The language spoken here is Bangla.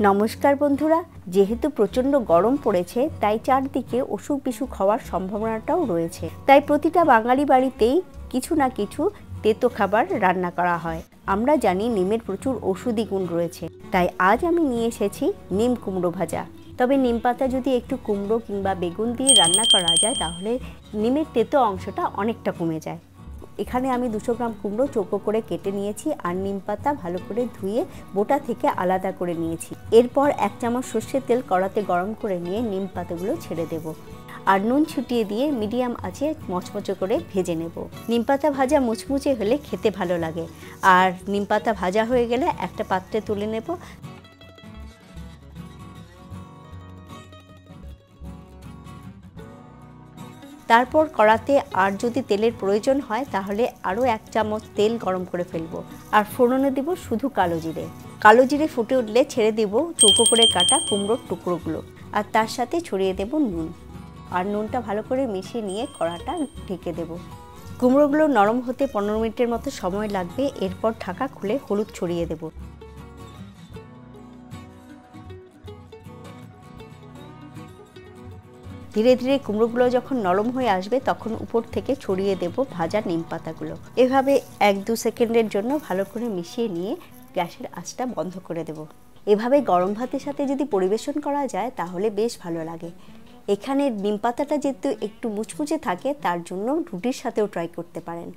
নমস্কার বন্ধুরা, যেহেতু প্রচণ্ড গরম পড়েছে তাই চারদিকে অসুখ বিসুখ হওয়ার সম্ভাবনাটাও রয়েছে। তাই প্রতিটা বাঙালি বাড়িতেই কিছু না কিছু তেতো খাবার রান্না করা হয়। আমরা জানি নিমের প্রচুর ঔষধি গুণ রয়েছে, তাই আজ আমি নিয়ে এসেছি নিম কুমড়ো ভাজা। তবে নিম পাতা যদি একটু কুমড়ো কিংবা বেগুন দিয়ে রান্না করা যায় তাহলে নিমের তেতো অংশটা অনেকটা কমে যায়। এখানে আমি 200 গ্রাম কুমড়ো চৌকো করে কেটে নিয়েছি আর নিম পাতা ভালো করে ধুয়ে বোটা থেকে আলাদা করে নিয়েছি। এরপর 1 চামচ সর্ষের তেল কড়াতে গরম করে নিয়ে নিম পাতাগুলো ছেড়ে দেব আর নুন ছিটিয়ে দিয়ে মিডিয়াম আঁচে মচমচে করে ভেজে নেব। নিম পাতা ভাজা মুচমুচে হলে খেতে ভালো লাগে। আর নিম পাতা ভাজা হয়ে গেলে একটা পাত্রে তুলে নেব। তারপর কড়াতে আর যদি তেলের প্রয়োজন হয় তাহলে আরও 1 চামচ তেল গরম করে ফেলবো আর ফোড়নে দেব শুধু কালো জিরে। কালো জিরে ফুটে উঠলে ছেড়ে দেব চৌকো করে কাটা কুমড়োর টুকরোগুলো আর তার সাথে ছড়িয়ে দেব নুন। আর নুনটা ভালো করে মিশিয়ে নিয়ে কড়াটা ঢেকে দেব। কুমড়োগুলো নরম হতে 15 মিনিটের মতো সময় লাগবে। এরপর ঢাকা খুলে হলুদ ছড়িয়ে দেব। ধীরে ধীরে কুমড়োগুলো যখন নরম হয়ে আসবে তখন উপর থেকে ছড়িয়ে দেব ভাজা নিম পাতাগুলো। এভাবে 1-2 সেকেন্ডের জন্য ভালো করে মিশিয়ে নিয়ে গ্যাসের আঁচটা বন্ধ করে দেব। এভাবে গরম ভাতের সাথে যদি পরিবেশন করা যায় তাহলে বেশ ভালো লাগে। এখানে নিম পাতাটা যেহেতু একটু মুচমুচে থাকে তার জন্য রুটির সাথেও ট্রাই করতে পারেন।